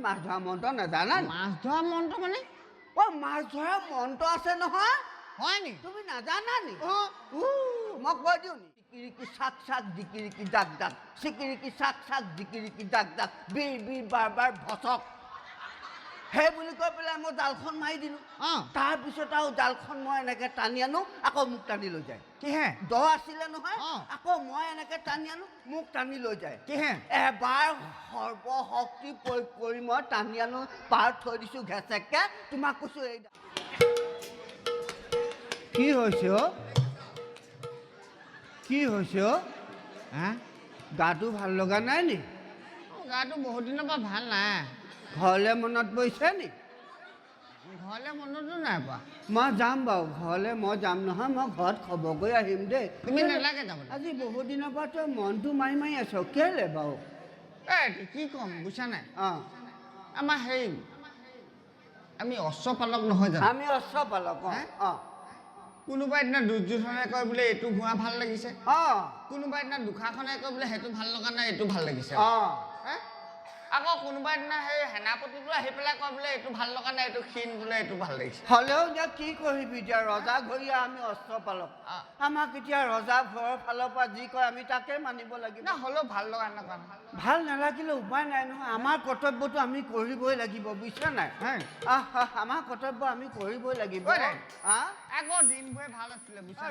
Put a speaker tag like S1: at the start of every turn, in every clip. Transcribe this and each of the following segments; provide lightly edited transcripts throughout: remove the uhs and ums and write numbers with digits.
S1: মাছ ধৰা মন্ত্ৰ নাজানা নি?
S2: মাছ ধৰা মন্ত্ৰ মানে
S1: মাছ ধৰা মন্ত্ৰ আছে নহয়
S2: হয় নি
S1: তুমি নাজানা নি মই কৈ দিওঁ নি চিকিৰিকি চাক চাক জিকিৰিকি জাক জাক চিকিৰিকি চাক চাক জিকিৰিকি জাক জাক বীৰ বীৰ বাৰ বাৰ ভচক সেই বুলি কৈ পেলাই মই জালখন মাৰি দিলোঁ তাৰপিছত আৰু জালখন মই এনেকৈ টানি আনো আকৌ মোক টানি লৈ যায়
S2: কিহে
S1: দ আছিলে নহয় আকৌ মই এনেকৈ টানি আনো মোক টানি লৈ যায়
S2: কিহে
S1: এবাৰ সৰ্বশক্তি প্ৰয়োগ কৰি মই টানি আনো পাৰ থৈ দিছোঁ ঘেচেককৈ তোমাক কৈছোঁ এই কি হৈছে অ' কি হৈছে অ' গাটো ভাল লগা নাই নি
S2: গাটো বহুত দিনৰ পৰা ভাল নাই
S1: ঘৰলৈ মনত পৰিছে নি
S2: ঘৰলৈ মনতো নাই পোৱা
S1: মই যাম বাৰু ঘৰলৈ মই যাম নহয় মই ঘৰত খবৰ কৰি আহিম দেই
S2: তুমি নালাগে যাবলৈ
S1: আজি বহুত দিনৰ পৰা তই মনটো মাৰি মাৰি আছ কেলে বাৰু
S2: কি ক'ম বুজিছা নাই আমাৰ হেৰি আমি অশ্বপালক নহয় জানো
S1: আমি অশ্বপালক
S2: কোনোবা এদিনা দুৰ্যোধনে কয় বোলে এইটো ঘোঁৰা ভাল লাগিছে কোনোবা এদিনা দুষাখনে কয় বোলে সেইটো ভাল লগা নাই এইটো ভাল লাগিছে আকৌ কোনোবা এদিনা সেই সেনাপতিটো আহি পেলাই কয় বোলে এইটো ভাল লগা নাই এইটো ক্ষীণ বোলে এইটো ভাল লাগিছে
S1: হ'লেও এতিয়া কি কৰিবি এতিয়া ৰজা ঘৰীয়া আমি অশ্বপালক আমাক এতিয়া ৰজা ঘৰৰ ফালৰ পৰা যি কয় আমি তাকে মানিব লাগিব
S2: না হ'লেও ভাল লগা নাপায়
S1: ভাল নালাগিলে উপায় নাই নহয় আমাৰ কৰ্তব্যটো আমি কৰিবই লাগিব বুজিছা নাই আমাৰ কৰ্তব্য আমি কৰিবই লাগিব
S2: আগৰ দিনবোৰে ভাল আছিলে বুজিছা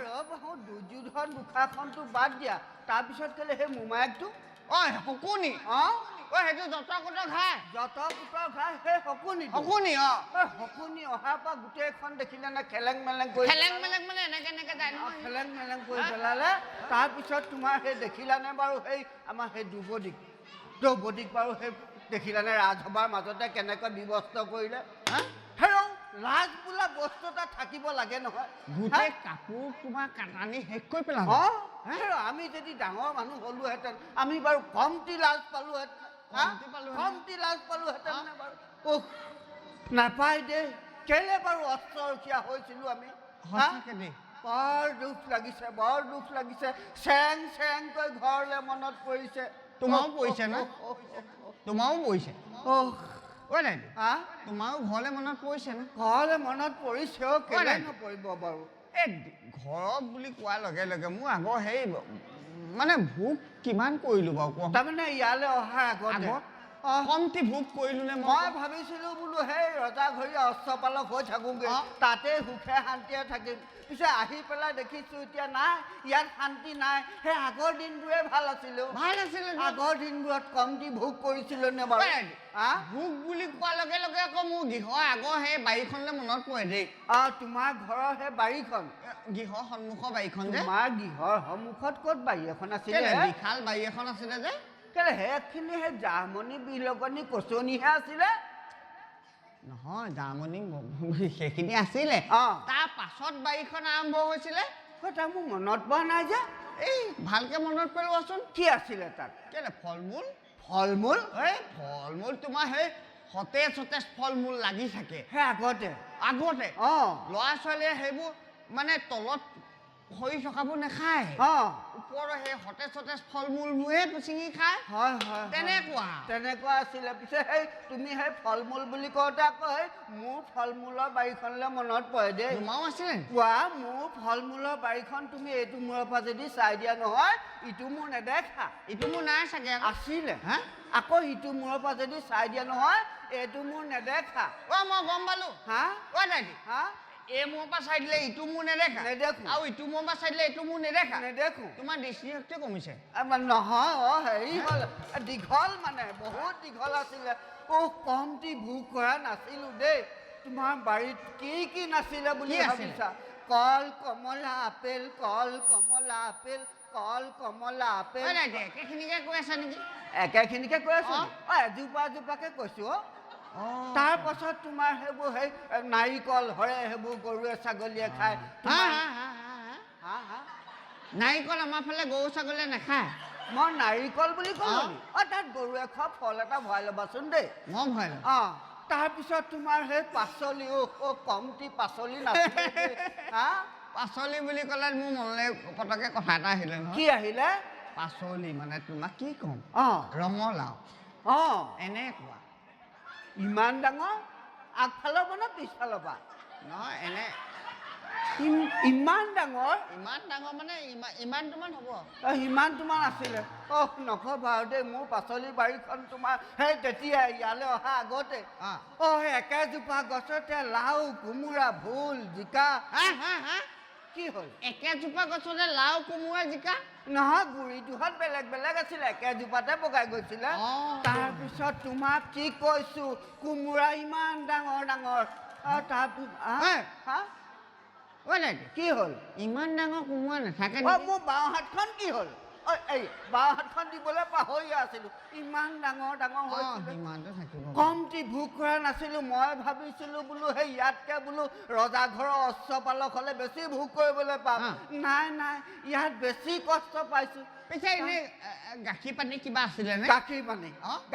S1: দুৰ্যোধন দুষাখনটো বাদ দিয়া তাৰপিছত কেলে সেই মোমায়েকটো
S2: শকুনি সেইটো যত-কুটৰ ঘাই
S1: সেই শকুনি শকুনি অহাৰ পৰা গোটেইখন দেখিলে নে খেলেং মেলেং কৰি
S2: মানে এনেকে যায় নহয়
S1: খেলেং মেলেং কৰি পেলালে তাৰপিছত তোমাৰ সেই দেখিলানে বাৰু সেই আমাৰ সেই দ্ৰৌপদীক বাৰু সেই দেখিলানে ৰাজসভাৰ মাজতে কেনেকৈ বিবস্ত কৰিলে লাজ বোলা বস্তু এটা থাকিব লাগে নহয়
S2: গোটেই কাপোৰ তোমাৰ কাটানি শেষ কৰি পেলাব
S1: আমি যদি ডাঙৰ মানুহ হ'লোহেঁতেন আমি বাৰু কমটি লাজ পালোহেঁতেন বাৰু নাপায় দেই কেলে বাৰু অস্ত্ৰৰখীয়া হৈছিলোঁ আমি বৰ দুখ লাগিছে চেং চেংকৈ ঘৰলৈ মনত পৰিছে
S2: তোমাৰো পৰিছে ন তোমাৰো পৰিছে তোমাৰো ঘৰলৈ মনত পৰিছে ন
S1: ঘৰলৈ মনত পৰিছে কেলে নপৰিব বাৰু
S2: এই ঘৰত বুলি কোৱাৰ লগে লগে মোৰ আগৰ সেই মানে ভোগ কিমান কৰিলোঁ বাৰু কোৱা
S1: তাৰমানে ইয়ালৈ অহাৰ আগত
S2: কমটি ভোগ কৰিলোঁ নে
S1: মই ভাবিছিলোঁ বোলো সেই ৰজা ঘৰীয়া অশ্বপালক হৈ থাকোঁগৈ তাতে সুখে শান্তিয়ে থাকিম পিছে আহি পেলাই দেখিছোঁ এতিয়া নাই ইয়াত শান্তি নাই সেই আগৰ দিনবোৰে ভাল আছিলে আগৰ দিনবোৰত কমটি ভোগ কৰিছিলোঁ নে বাৰু
S2: ভোগ বুলি কোৱাৰ লগে লগে আকৌ মোৰ গৃহৰ আগৰ সেই বাৰীখনলৈ মনত পৰে দেই
S1: তোমাৰ ঘৰৰ সেই বাৰীখন
S2: গৃহৰ সন্মুখৰ বাৰীখন যে
S1: তোমাৰ গৃহৰ সন্মুখত ক'ত বাৰী এখন আছিলে
S2: বিশাল বাৰী এখন আছিলে যে
S1: কেলে সেইখিনি সেই জাৰ্মনী বিলগনি কচনিহে আছিলে
S2: নহয় জাৰ্মনী সেইখিনি আছিলে তাৰ পাছত বাৰীখন আৰম্ভ হৈছিলে
S1: তাৰ মোৰ মনত পৰা নাই যে
S2: এই ভালকে মনত পেলোৱাচোন
S1: কি আছিলে তাত
S2: কেলে ফল মূল
S1: ফল মূল
S2: তোমাৰ সেই সতেজ ফল মূল লাগি থাকে
S1: সেই আগতে
S2: ল'ৰা ছোৱালীয়ে সেইবোৰ মানে তলত খৰি চকাবোৰ নাখায় ওপৰৰ সেই সতেজ ফল মূলবোৰে ছিঙি খায়
S1: তেনেকুৱা আছিলে পিছে সেই তুমি সেই ফল মূল বুলি কওঁতে আকৌ সেই মোৰ ফল মূলৰ বাৰীখনলৈ মনত পৰে দেই
S2: তোমাৰো আছিলে
S1: মোৰ ফল মূলৰ বাৰীখন তুমি এইটো মূৰৰ পৰা যদি চাই দিয়া নহয় ইটো মোৰ নেদেখা
S2: ইটো মোৰ নাই চাগে
S1: আছিলে আকৌ ইটো মূৰৰ পৰা যদি চাই দিয়া নহয় এইটো মোৰ নেদেখা
S2: মই গম পালো এই মূৰৰ পৰা চাই দিলে ইটো মোৰ নেদেখো আৰু ইটো মূৰৰ পৰা চাই দিলে এইটো মোৰ নেদেখো তোমাৰ দৃষ্টিশক্তি কমিছে
S1: নহয় হেৰি হ'ল দীঘল মানে বহুত দীঘল আছিলে কমটি ভোগ কৰা নাছিলো দেই তোমাৰ বাৰীত কি নাছিলে বুলি ভাবিছা কল কমলা আপেল
S2: একেখিনিকে কৈ আছা নেকি
S1: একেখিনিকে কৈ আছো এজোপাকে কৈছো তাৰ পাছত তোমাৰ সেইবোৰ সেই নাৰিকল হৰে সেইবোৰ গৰুৱে ছাগলীয়ে খায়
S2: নাৰিকল আমাৰ ফালে গৰু ছাগলীয়ে নাখায়
S1: মই নাৰিকল বুলি ক'লো তাত গৰুৱে খোৱা ফল এটা ভৰাই ল'বাচোন দেই
S2: মই ভৰাই ল'ম
S1: তাৰপিছত তোমাৰ সেই পাচলি কমটি পাচলি নাছিলে
S2: পাচলি বুলি ক'লে মোৰ মনলৈ পতকে কথা এটা আহিলে নহয়
S1: কি আহিলে
S2: পাচলি মানে তোমাক কি ক'ম ৰঙালাও এনেকুৱা
S1: ইমান ডাঙৰ আগফালৰ পৰা নে পিছফালৰ পৰা
S2: নহয় এনে
S1: ইমান ডাঙৰ
S2: মানে ইমানটোমান হ'ব
S1: সিমানটোমান আছিলে নক'বা আৰু দেই মোৰ পাচলি বাৰীখন তোমাৰ সেই তেতিয়া ইয়ালৈ অহা আগতে সেই একেজোপা গছতে লাও কোমোৰা ভোল জিকা কি হ'ল
S2: একেজোপা গছতে লাও কোমোৰা জিকা
S1: নহয় গুৰিটোহঁত বেলেগ বেলেগ আছিলে একেজোপাতে বগাই গৈছিলে তাৰপিছত তোমাক কি কৈছো কোমোৰা ইমান ডাঙৰ ডাঙৰ তাৰপিছত কি হ'ল
S2: ইমান ডাঙৰ কোমোৰা নাথাকে
S1: মোৰ বাওঁ হাতখন কি হ'ল এই বাওঁ হাতখন দিবলৈ পাহৰি আছিলো ইমান ডাঙৰ ডাঙৰ কমটি ভোগ কৰা নাছিলো মই ভাবিছিলো বোলো সেই ইয়াতকে বোলো ৰজাঘৰৰ অশ্বপালক হ'লে বেছি ভোগ কৰিবলৈ পাম নাই নাই ইয়াত বেছি কষ্ট পাইছো
S2: পিছে এনে গাখীৰ পানী কিবা আছিলে নে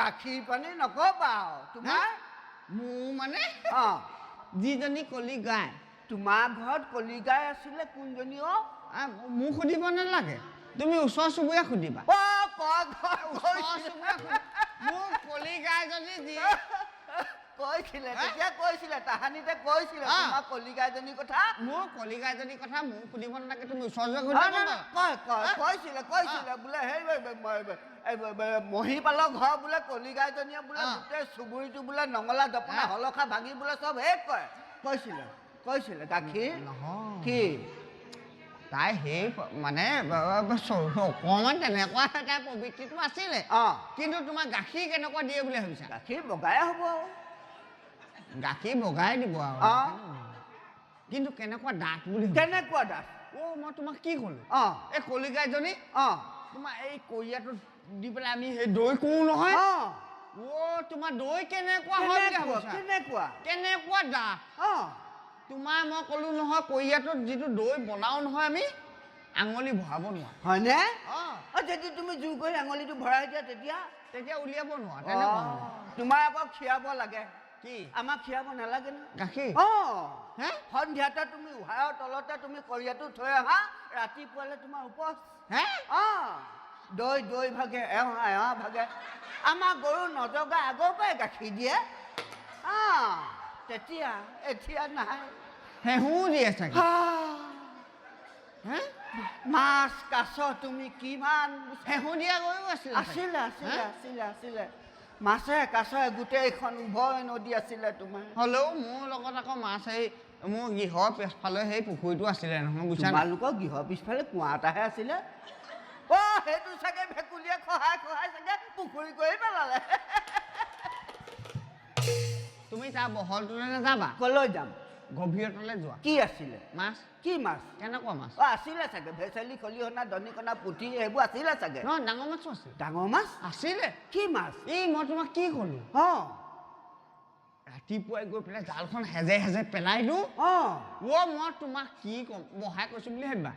S1: গাখীৰ পানী নকবা তোমাৰ
S2: মোৰ মানে যিজনী কলি গাই
S1: তোমাৰ ঘৰত কলি গাই আছিলে কোনজনী
S2: মোক সুধিব নালাগে তুমি ওচৰ চুবুৰীয়া সুধিবা মোৰ কলি গাইজনী যি
S1: কৈছিলে তেতিয়া কৈছিলে তাহানিতে কৈছিলে তোমাৰ কলি গাইজনীৰ কথা
S2: মোৰ কলি গাইজনীৰ কথা মোক সুধিব নালাগে তুমি ওচৰ
S1: কৈছিলে বোলে সেই মহিপালৰ ঘৰ বোলে কলি গাইজনীয়ে বোলে গোটেই চুবুৰীটো বোলে নঙলা জপনা হলখা ভাঙি বোলে চব শেষ কৰে কৈছিলে গাখীৰ কি
S2: তাই সেই মানে অকণমান তেনেকুৱা এটা প্ৰবৃত্তিটো আছিলে কিন্তু তোমাৰ গাখীৰ কেনেকুৱা দিয়ে বুলি ভাবিছা
S1: গাখীৰ বগাই হ'ব
S2: গাখীৰ বগাই দিব আৰু কিন্তু কেনেকুৱা ডাঠ বুলি
S1: কেনেকুৱা ডাঠ
S2: মই তোমাক কি ক'লো এই কলি গাইজনী তোমাৰ এই কৰিয়াটোত দি পেলাই আমি সেই দৈ কৰোঁ নহয় তোমাৰ দৈ কেনেকুৱা হয় কেনেকুৱা ডাঠ তোমাৰ মই ক'লো নহয় কৰিয়াটোত যিটো দৈ বনাও নহয় আমি আঙুলি ভৰাব নোৱাৰো
S1: হয়নে যদি তুমি জোৰ কৰি আঙুলিটো ভৰাই দিয়া
S2: তেতিয়া উলিয়াব নোৱাৰা তেনেকুৱা
S1: তোমাৰ আকৌ খীৰাব লাগে
S2: কি
S1: আমাক খীৰাব নালাগে ন
S2: গাখীৰ
S1: সন্ধিয়াতে তুমি উহাৰৰ তলতে তুমি কৰিয়াটো থৈ আহা ৰাতিপুৱালে তোমাৰ উপচ দৈ ভাগে এৱা ভাগে আমাৰ গৰু নজগা আগৰ পৰাই গাখীৰ দিয়ে তেতিয়া এতিয়া নাই
S2: হেহু দিয়ে চাগে
S1: মাছ কাছ তুমি কিমান
S2: হেহু দিয়া গৰু
S1: আছিলে মাছে কাছে গোটেইখন উভয় নদী আছিলে তোমাৰ
S2: হ'লেও মোৰ লগত আকৌ মাছ সেই মোৰ গৃহৰ পিছফালে সেই পুখুৰীটো আছিলে নহয় বুজিছা
S1: তোমালোকৰ গৃহৰ পিছফালে কুঁৱা এটাহে আছিলে সেইটো চাগে ভেকুলীয়ে খহাই চাগে পুখুৰী কৰি পেলালে
S2: তুমি তাৰ বহলটোলৈ নাযাবা
S1: কলৈ যাম
S2: গভীৰতলৈ যোৱা
S1: কি আছিলে
S2: মাছ
S1: কি মাছ
S2: কেনেকুৱা মাছ
S1: আছিলে চাগে ভেচেলি খলিহনা দনিকণা পুঠি এইবোৰ আছিলে চাগে
S2: নহয় ডাঙৰ মাছো আছিল
S1: ডাঙৰ মাছ
S2: আছিলে
S1: কি মাছ
S2: মই তোমাক কি ক'লো ৰাতিপুৱাই গৈ পেলাই জালখন হেজে হেজে পেলাই দিওঁ মই তোমাক কি ক'ম বহাই কৈছো বুলি ভাবিবা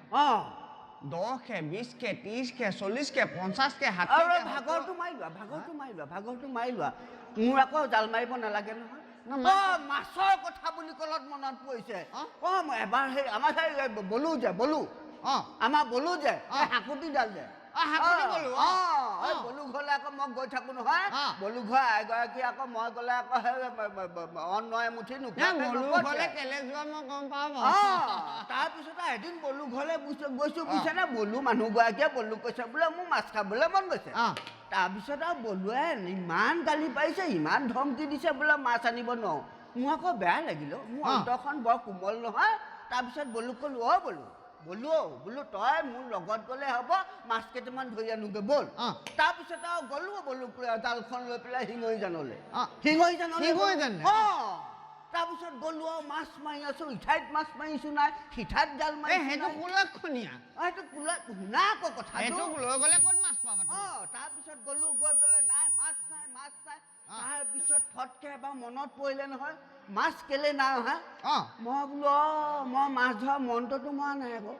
S2: 10কে 20কে 30কে 40কে 50কে 60কে
S1: ভাগৰটো মাৰি লোৱা মোৰ আকৌ জাল মাৰিব নালাগে নহয় মাছৰ কথা বুলি ক'লত মনত পৰিছে এবাৰ সেই আমাৰ বলো আমাৰ বলো যে হাকুটিডাল যে বলো ঘৰলে আকৌ মই গৈ থাকো নহয় বলো ঘৰ এগৰাকী আকৌ মই গ'লে আকৌ অন্নয় মুঠি তাৰপিছত এদিন বলো ঘৰলে গৈছো বুজিছে নে বলো মানুহগৰাকীয়ে বলো কৈছে বোলে মোৰ মাছ খাবলৈ মন গৈছে তাৰপিছত আৰু বলুৱে ইমান গালি পাৰিছে ইমান ধমকি দিছে বোলে মাছ আনিব নোৱাৰো মোৰ আকৌ বেয়া লাগিল মোৰ অন্তৰখন বৰ কোমল নহয় তাৰপিছত বলুক ক'লো বোলো তই মোৰ লগত গ'লে হ'ব মাছ কেইটামান ধৰি আনোগে ব'ল তাৰপিছত আৰু গ'লো বলো জালখন লৈ পেলাই শিঙৰি জানলৈ তাৰপিছত গ'লো আৰু মাছ মাৰি আছো ইঠাইত মাছ মাৰিছো নাই সিঠাইত জাল মাৰি
S2: সেইটো কুলক্ষণীয়া
S1: শুনা আকৌ কথাটো
S2: লৈ গ'লে ক'ত মাছ পাবা
S1: তাৰপিছত গ'লো গৈ পেলাই নাই মাছ নাই তাৰপিছত ফটকে এবাৰ মনত পৰিলে নহয় মাছ কেলে নাই অহা মই বোলো মই মাছ ধৰা মন্ত্ৰটো মৰা নাই আকৌ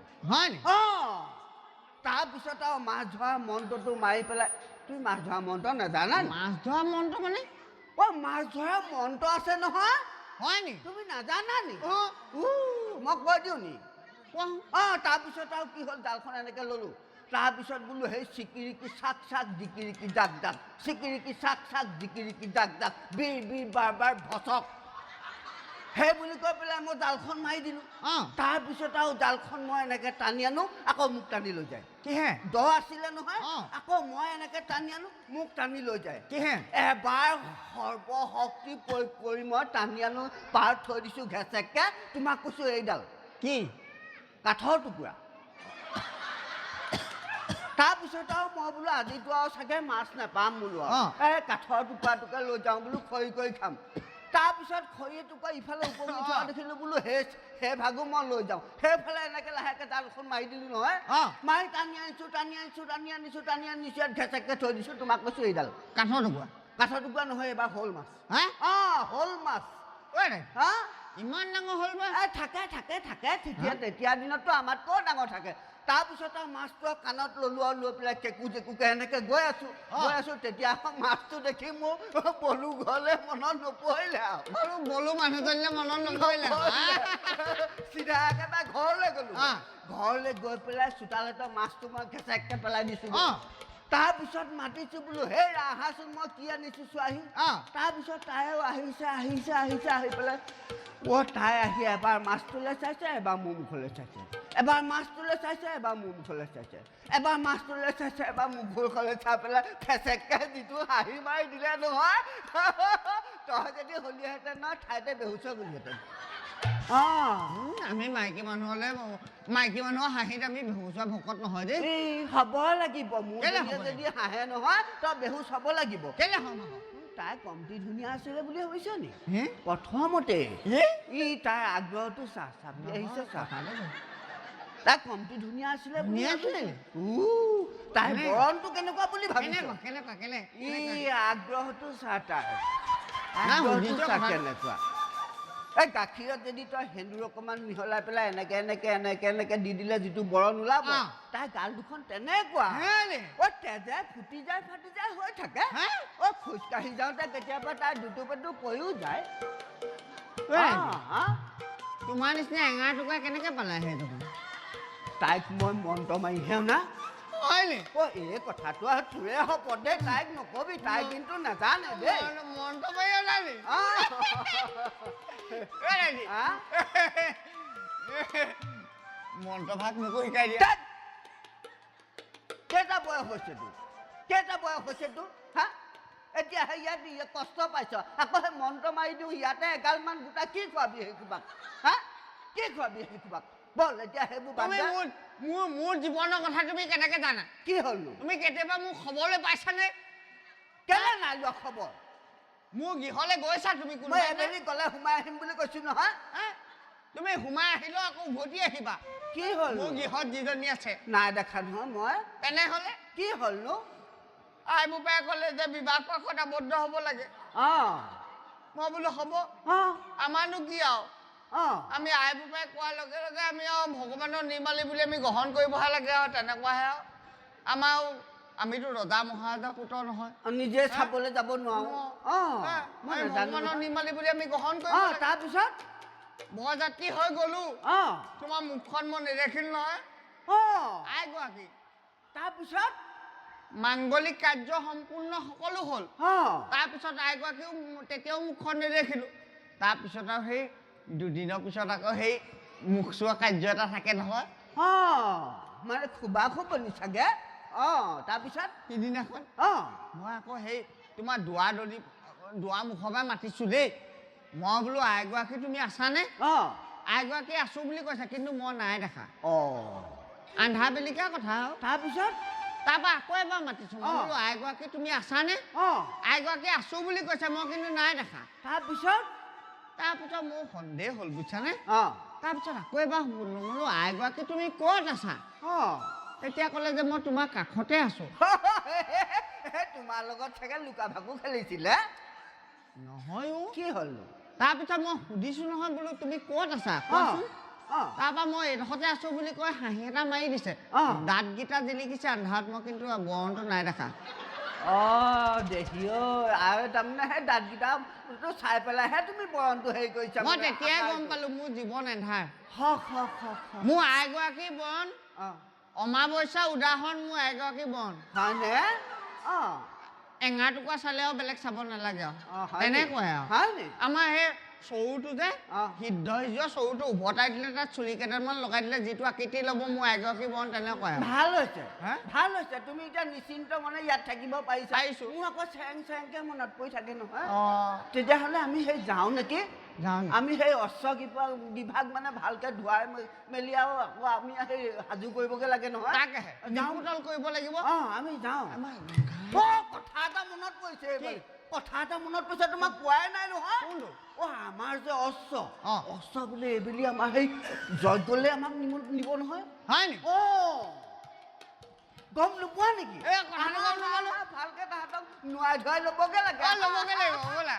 S1: তাৰপিছত আৰু মাছ ধৰা মন্ত্ৰটো মাৰি পেলাই তুমি মাছ ধৰা মন্ত্ৰ নাজানা
S2: মাছ ধৰা মন্ত্ৰ মানে
S1: মাছ ধৰা মন্ত্ৰ আছে নহয়
S2: হয় নি
S1: তুমি নাজানা নি মই কৈ দিওঁ নি তাৰপিছত আৰু কি হ'ল জালখন এনেকে ললো তাৰপিছত বোলো সেই চিকিৰিকি চাক চাক জিকিৰিকি জাক জাক চিকিৰিকি চাক চাক জিকিৰিকি জাক জাক বীৰ বীৰ বাৰ বাৰ ভচক সেই বুলি কৈ পেলাই মই জালখন মাৰি দিলোঁ তাৰপিছত আৰু জালখন মই এনেকৈ টানি আনো আকৌ মোক টানি লৈ যায়
S2: কিহে
S1: দ আছিলে নহয় আকৌ মই এনেকৈ টানি আনো মোক টানি লৈ যায়
S2: কিহে
S1: এবাৰ সৰ্বশক্তি প্ৰয়োগ কৰি মই টানি আনো পাৰ থৈ দিছোঁ ঘেচেককৈ তোমাক কৈছোঁ এইডাল
S2: কি
S1: কাঠৰ টুকুৰা তাৰপিছত আৰু মই বোলো আজিতো আৰু চাগে মাছ নাপাম বোলো এই কাঠৰ টুকুৰাটোকে লৈ যাওঁ বোলো খৰি কৰি খাম তাৰপিছত খৰি এটুকুৰা ইফালে উপঙি থোৱা দেখিলোঁ বোলো সেই ভাগো মই লৈ যাওঁ সেইফালে এনেকৈ লাহেকৈ জালখন মাৰি দিলোঁ নহয় মাৰি টানি আনিছোঁ ইয়াত ঘেচেককৈ থৈ দিছোঁ তোমাক কৈছোঁ এইডাল কাঠৰ টুকুৰা নহয় এইবাৰ শ'ল মাছ শ'ল মাছ হা
S2: ইমান ডাঙৰ হ'ল বা
S1: থাকে তেতিয়া দিনততো আমাতকৈ ডাঙৰ থাকে তাৰপিছত আৰু মাছটো কাণত ল'লোঁ আৰু লৈ পেলাই কেকু জেকুকে এনেকৈ গৈ আছোঁ তেতিয়া মাছটো দেখি মোৰ বলু ঘৰলৈ মনত নপৰিলে আৰু
S2: বলো মানুহজনীলে মনত নপৰিলে
S1: চিধা একেবাৰে ঘৰলৈ গ'লোঁ ঘৰলৈ গৈ পেলাই চোতালতে মাছটো মই ঘেচেককৈ পেলাই দিছোঁ তাৰপিছত মাতিছোঁ বোলো হেই আহাচোন মই কি আনিছোঁ চোৱাহি তাৰপিছত তাইও আহিছে আহি পেলাই তাই আহি এবাৰ মাছটোলৈ চাইছে এবাৰ মোৰ মুখলৈ চাইছে এবাৰ মাছটোলৈ চাইছে এবাৰ মোৰ মুখলৈ চাইছে এবাৰ মাছটোলৈ চাইছে এবাৰ মোৰ মুখলৈ চাই পেলাই ফেচেককৈ যিটো হাঁহি মাৰি দিলে নহয় তই যদি হলিহেঁতেন নহয় ঠাইতে বেহুচ গ'লিহেঁতেন
S2: আমি মাইকী মানুহৰ হাঁহিত আমি বেহুচ ভকত নহয় দেই
S1: হ'ব লাগিব মোৰ যদি হাঁহে নহয় তই বেহুচ হ'ব লাগিব
S2: কেলে হ'ম
S1: তাই কমটি ধুনীয়া আছিলে বুলি ভাবিছ নি প্ৰথমতে তাইৰ আগ্ৰহটো চাপি আহিছে তাই কমটি ধুনীয়া আছিলে তাইৰ বৰণটো কেনেকুৱা বুলি ভাবিছ আগ্ৰহটো চা তাইৰ কেনেকুৱা এই গাখীৰত যদি তই সেন্দুৰ অকণমান মিহলাই পেলাই এনেকে দি দিলে যিটো বৰণ ওলাব তাই গাল দুখন তেনেকুৱা তেজে ফুটি যায় ফাটি যায় হৈ থাকে খোজকাঢ়ি যাওঁতে কেতিয়াবা তাই দুটু পেটু পৰিও যায়
S2: তোমাৰ নিচিনা এঙাৰ টুকুৰা কেনেকে পালা সেইটো
S1: তাইক মই মন্ত্ৰ মাৰিহে না এই কথাটো আৰু তোৰে হ'ব দে তাইক নকবি তাই কিন্তু নাজানে দেই
S2: মন্ত্ৰ মাৰি ওলালি মন্ত্ৰ ভাগ মোকো শিকাই দিয়া
S1: কেইটা বয়স হৈছে তোৰ হা এতিয়া ইয়াত কষ্ট পাইছ আকৌ সেই মন্ত্ৰ মাৰি দিওঁ ইয়াতে এগালমান গোটা কি খোৱাবি সেইসোপাক বল এতিয়া সেইবোৰ
S2: মোৰ জীৱনৰ কথা তুমি কেনেকে জানা
S1: কি হ'ল
S2: তুমি কেতিয়াবা মোক খবৰলৈ পাইছানে
S1: কেলে নাই লোৱা খবৰ
S2: মোৰ গৃহলৈ গৈছা তুমি
S1: মই এবেলি গ'লে সোমাই আহিম বুলি কৈছো নহয়
S2: তুমি সোমাই আহিলেও আকৌ উভতি আহিবা
S1: কি হ'ল
S2: মোৰ গৃহত যিজনী আছে
S1: নাই দেখা নহয় মই
S2: তেনেহ'লে
S1: কি হ'লনো
S2: আই বোপাই ক'লে যে বিবাহ পাশত আবদ্ধ হ'ব লাগে মই বোলো হ'ব আমাৰনো কি আৰু আমি আই বোপাই কোৱাৰ লগে লগে আমি আৰু ভগৱানৰ নিৰ্মালী বুলি আমি গ্ৰহণ কৰিবহে লাগে আৰু তেনেকুৱাহে আৰু আমাৰ আমিতো ৰজা মহাৰাজা পুত্ৰ নহয়
S1: নিজে চাবলৈ যাব নোৱাৰো
S2: ভগৱানৰ নিৰ্মালী বুলি আমি গ্ৰহণ কৰিব
S1: তাৰপিছত
S2: বৰযাত্ৰী হৈ গ'লো তোমাৰ মুখখন মই নেদেখিলো নহয় আইগৰাকী
S1: তাৰপিছত
S2: মাংগলিক কাৰ্য সম্পূৰ্ণ সকলো হ'ল তাৰপিছত আইগৰাকীও তেতিয়াও মুখখন নেদেখিলো তাৰপিছত আৰু সেই দুদিনৰ পিছত আকৌ সেই মুখ চোৱা কাৰ্য এটা থাকে নহয়
S1: মানে খুবা খুবনি চাগে তাৰপিছত
S2: সিদিনাখন মই আকৌ সেই তোমাৰ দুৱাৰ মুখৰ পৰা মাতিছোঁ দেই মই বোলো আইগৰাকী তুমি আছানে আইগৰাকী আছোঁ বুলি কৈছে কিন্তু মই নাই দেখা আন্ধা বেলিকা কথা আৰু তাৰপিছত তাৰপৰা আকৌ এবাৰ মাতিছোঁ মই বোলো আইগৰাকী তুমি আছানে আইগৰাকী আছোঁ বুলি কৈছে মই কিন্তু নাই দেখা তাৰপিছত মোৰ সন্দেহ হ'ল বুজিছানে তাৰপিছত আকৌ এবাৰ বোলো আইগৰাকী তুমি ক'ত আছা তেতিয়া ক'লে যে মই তোমাৰ কাষতে আছোঁ
S1: তোমাৰ লগত চাগে লুকা ভাকু খেলিছিলে
S2: নহয়
S1: কি হ'ল
S2: তাৰপিছত মই সুধিছোঁ নহয় বোলো তুমি ক'ত আছা কোৱাচোন তাৰপৰা মই এইডোখৰতে আছোঁ বুলি কৈ হাঁহি এটা মাৰি দিছে দাঁতকেইটা জিলিকিছে আন্ধাৰত মই কিন্তু বৰণটো নাই দেখা
S1: দেখি আৰু তাৰমানে সেই দাঁতকেইটা চাই পেলাইহে তুমি বৰণটো হেৰি কৰিছা
S2: মই তেতিয়াই গম পালোঁ মোৰ জীৱন এন্ধাৰ মোৰ আইগৰাকীৰ বৰণ অমাৱস্যা উদাহৰণ মোৰ এগৰাকী বন
S1: হয়নে অঁ
S2: এঙা টুকুৰা চালেও বেলেগ চাব নালাগে আৰু
S1: হয়
S2: তেনেকুৱাই আৰু
S1: হয়নে
S2: আমাৰ সেই চৰুটো যে
S1: অঁ
S2: সিদ্ধ চৰুটো উভতাই দিলে তাত চুলি কেইটামান লগাই দিলে যিটো আকৃতি ল'ব মোৰ এগৰাকী বন তেনেকুৱাই আৰু
S1: ভাল হৈছে
S2: হা?
S1: ভাল হৈছে তুমি এতিয়া নিশ্চিন্ত মানে ইয়াত থাকিব পাৰিছা
S2: পাৰিছোঁ।
S1: মোৰ আকৌ চেং চেংকে মনত পৰি থাকে নহয়
S2: অঁ
S1: তেতিয়াহ'লে আমি সেই যাওঁ নেকি
S2: যাওঁ
S1: আমি সেই অস্ত্ৰ বিভাগ মানে ভালকে ধুৱাই মেলি আৰু আকৌ আমি সেই সাজু কৰিবগৈ লাগে নহয়
S2: তাকেহে যাওঁতল কৰিব লাগিব
S1: অঁ আমি যাওঁ
S2: আমাৰ
S1: কথা এটা মনত পৰিছে এইবাৰ। কথা এটা মনত পৰিছে তোমাক কোৱাই নাই নহয়
S2: কোনটো?
S1: অ আমাৰ যে অস্ত্ৰ
S2: অঁ।
S1: অস্ত্ৰ বোলে এইবুলি আমাৰ সেই যজ্ঞলৈ আমাক নিব নহয়
S2: হয় নি
S1: অ গম নোপোৱা নেকি
S2: এই কথাটো গম নাপালোঁ।
S1: ভালকে তাহাঁতক নোৱাই ধুৱাই ল'বগে লাগে
S2: ল'বগে লাগিব ব'লা